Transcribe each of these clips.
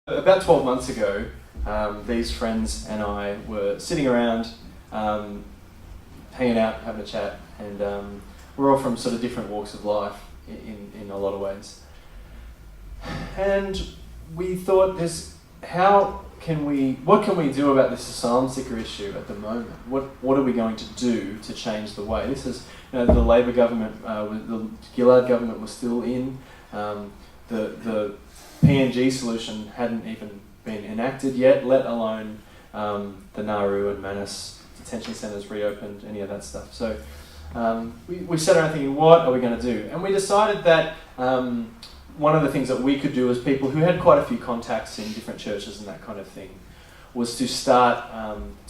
About 12 months ago, these friends and I were sitting around, hanging out, having a chat, and we're all from sort of different walks of life in a lot of ways. And we thought, what can we do about this asylum seeker issue at the moment? What are we going to do to change the way? This is, the Labor government, the Gillard government was still in. The PNG solution hadn't even been enacted yet, let alone the Nauru and Manus detention centres reopened, any of that stuff. So we sat around thinking, what are we going to do? And we decided that one of the things that we could do as people who had quite a few contacts in different churches and that kind of thing was to start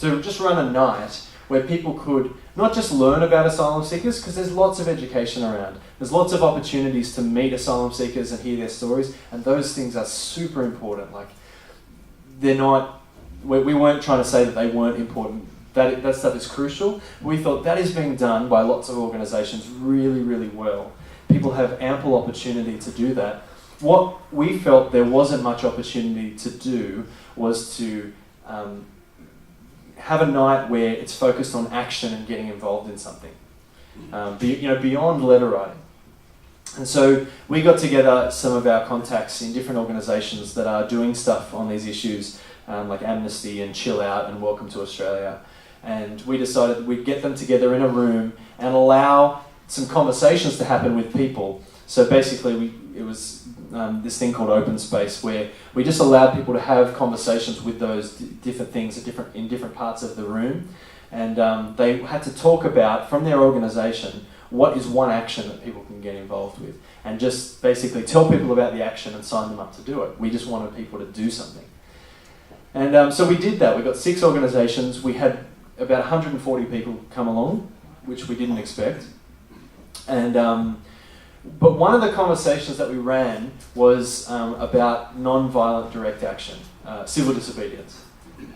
to just run a night where people could not just learn about asylum seekers, because there's lots of education around. There's lots of opportunities to meet asylum seekers and hear their stories, and those things are super important. Like, they're not, we weren't trying to say that they weren't important. That stuff is crucial. We thought that is being done by lots of organisations really, really well. People have ample opportunity to do that. What we felt there wasn't much opportunity to do was to have a night where it's focused on action and getting involved in something, beyond letter writing. And so we got together some of our contacts in different organisations that are doing stuff on these issues, like Amnesty and Chill Out and Welcome to Australia. And we decided we'd get them together in a room and allow some conversations to happen with people. So basically it was this thing called open space, where we just allowed people to have conversations with those different things in different parts of the room. And they had to talk about, from their organisation, what is one action that people can get involved with, and just basically tell people about the action and sign them up to do it. We just wanted people to do something. And so we did that. We got 6 organisations. We had about 140 people come along, which we didn't expect. And but one of the conversations that we ran was about non-violent direct action, civil disobedience,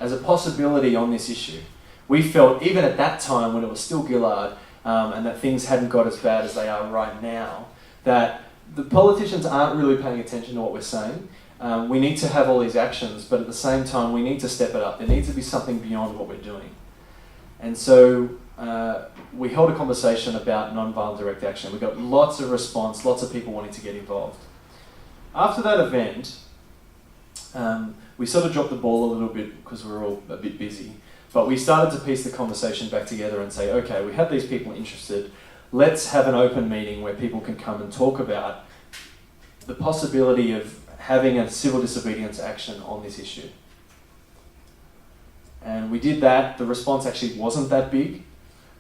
as a possibility on this issue. We felt, even at that time when it was still Gillard, and that things hadn't got as bad as they are right now, that the politicians aren't really paying attention to what we're saying. We need to have all these actions, but at the same time we need to step it up. There needs to be something beyond what we're doing. And so we held a conversation about non-violent direct action. We got lots of response, lots of people wanting to get involved. After that event, we sort of dropped the ball a little bit because we were all a bit busy. But we started to piece the conversation back together and say, okay, we have these people interested. Let's have an open meeting where people can come and talk about the possibility of having a civil disobedience action on this issue. And we did that. The response actually wasn't that big.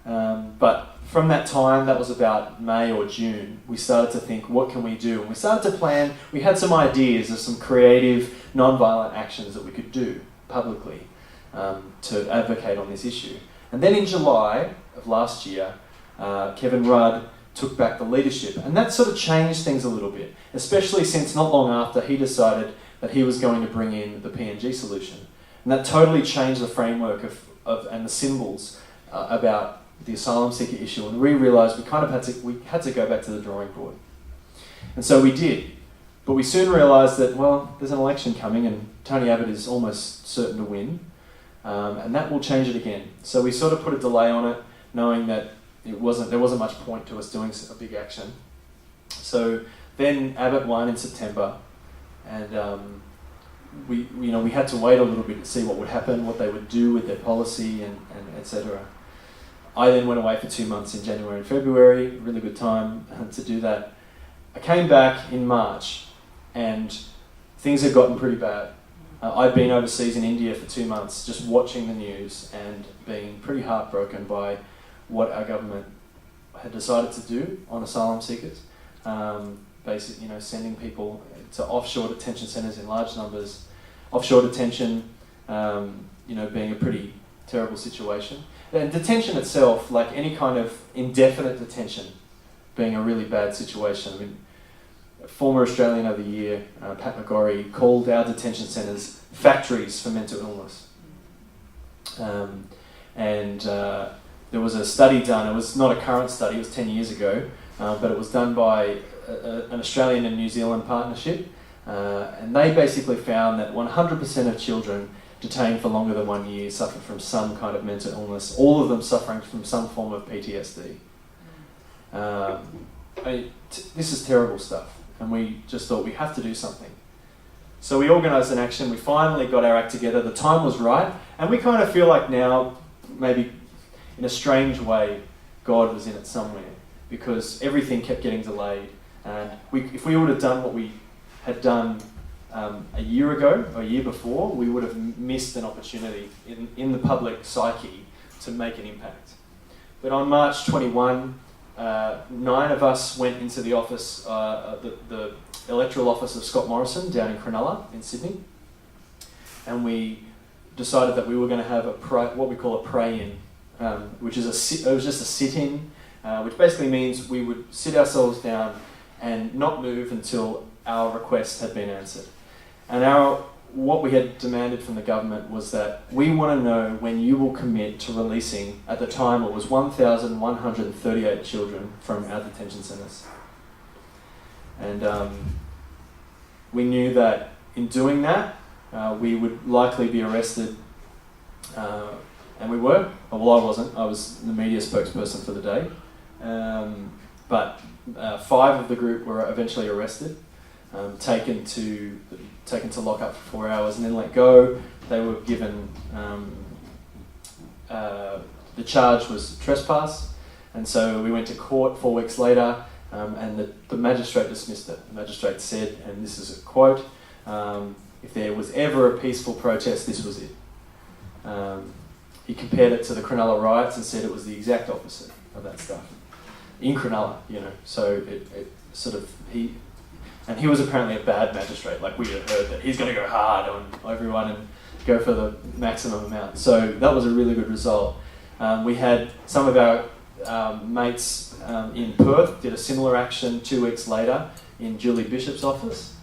But from that time, that was about May or June, we started to think, what can we do? And we started to plan. We had some ideas of some creative, non-violent actions that we could do publicly to advocate on this issue. And then in July of last year, Kevin Rudd took back the leadership. And that sort of changed things a little bit, especially since not long after he decided that he was going to bring in the PNG solution. And that totally changed the framework and the symbols about the asylum seeker issue. And we realised we had to go back to the drawing board. And so we did. But we soon realised that, well, there's an election coming and Tony Abbott is almost certain to win. And that will change it again. So we sort of put a delay on it, knowing that there wasn't much point to us doing a big action. So then Abbott won in September, and we had to wait a little bit to see what would happen, what they would do with their policy, and etc. I then went away for 2 months in January and February, really good time to do that. I came back in March, and things had gotten pretty bad. I'd been overseas in India for 2 months, just watching the news and being pretty heartbroken by what our government had decided to do on asylum seekers. Basically, sending people to offshore detention centres in large numbers. Offshore detention, being a pretty terrible situation. And detention itself, like any kind of indefinite detention, being a really bad situation. I mean, former Australian of the Year, Pat McGorry, called our detention centres factories for mental illness. There was a study done. It was not a current study, it was 10 years ago, but it was done by an Australian and New Zealand partnership And they basically found that 100% of children detained for longer than 1 year suffered from some kind of mental illness, all of them suffering from some form of PTSD. This is terrible stuff, and we just thought we have to do something. So we organised an action, we finally got our act together, the time was right, and we kind of feel like now, maybe in a strange way, God was in it somewhere, because everything kept getting delayed. And if we would have done what we had done a year ago, or a year before, we would have missed an opportunity in the public psyche to make an impact. But on March 21, 9 of us went into the office, the electoral office of Scott Morrison down in Cronulla in Sydney, and we decided that we were going to have what we call a pray-in, which is it was just a sit-in, which basically means we would sit ourselves down and not move until our request had been answered. And what we had demanded from the government was that we want to know when you will commit to releasing, at the time it was 1,138 children from our detention centres. And we knew that in doing that, we would likely be arrested, and we were. Well, I wasn't. I was the media spokesperson for the day. But 5 of the group were eventually arrested, taken to lock up for 4 hours and then let go. They were given, the charge was trespass, and so we went to court 4 weeks later, and the magistrate dismissed it. The magistrate said, and this is a quote, if there was ever a peaceful protest, this was it. He compared it to the Cronulla riots and said it was the exact opposite of that stuff. In Cronulla, so it sort of, he was apparently a bad magistrate. Like, we had heard that he's going to go hard on everyone and go for the maximum amount. So that was a really good result. We had some of our mates in Perth did a similar action 2 weeks later in Julie Bishop's office.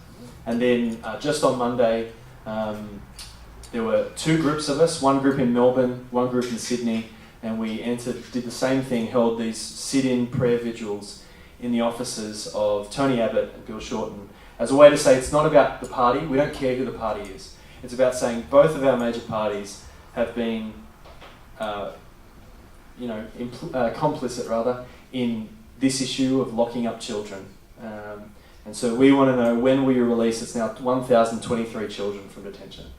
And then just on Monday, there were 2 groups of us, one group in Melbourne, one group in Sydney, and we did the same thing, held these sit-in prayer vigils in the offices of Tony Abbott and Bill Shorten, as a way to say it's not about the party, we don't care who the party is. It's about saying both of our major parties have been complicit in this issue of locking up children. And so we want to know when we release, it's now 1,023 children from detention.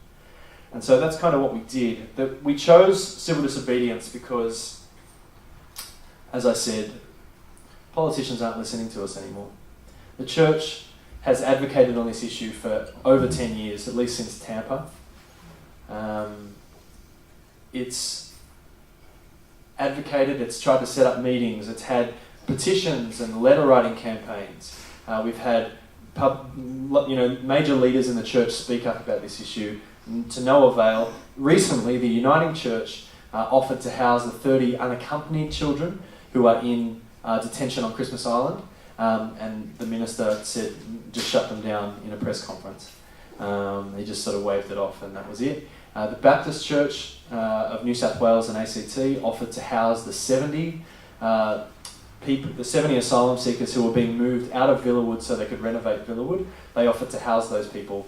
And so that's kind of what we did. We chose civil disobedience because, as I said, politicians aren't listening to us anymore. The church has advocated on this issue for over 10 years, at least since Tampa. It's advocated, it's tried to set up meetings, it's had petitions and letter writing campaigns. We've had major leaders in the church speak up about this issue, to no avail. Recently, the Uniting Church offered to house the 30 unaccompanied children who are in detention on Christmas Island, and the minister said, just shut them down in a press conference. He just sort of waved it off, and that was it. The Baptist Church of New South Wales and ACT offered to house the 70 asylum seekers who were being moved out of Villawood so they could renovate Villawood. They offered to house those people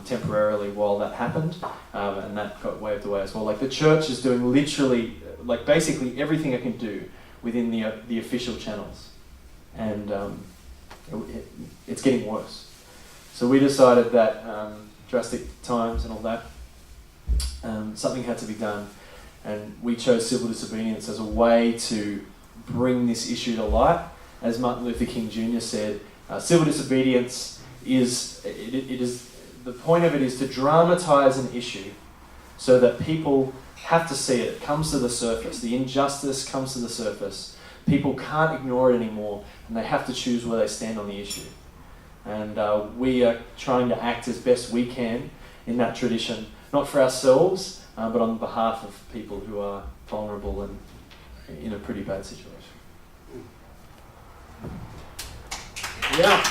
temporarily while that happened, and that got waved away as well. Like, the church is doing literally, basically everything it can do within the official channels, and it's getting worse. So we decided that drastic times and all that, something had to be done, and we chose civil disobedience as a way to bring this issue to light. As Martin Luther King Jr. said, civil disobedience is the point of it is to dramatise an issue so that people have to see it. It comes to the surface. The injustice comes to the surface. People can't ignore it anymore, and they have to choose where they stand on the issue. And we are trying to act as best we can in that tradition, not for ourselves, but on behalf of people who are vulnerable and in a pretty bad situation. Yeah.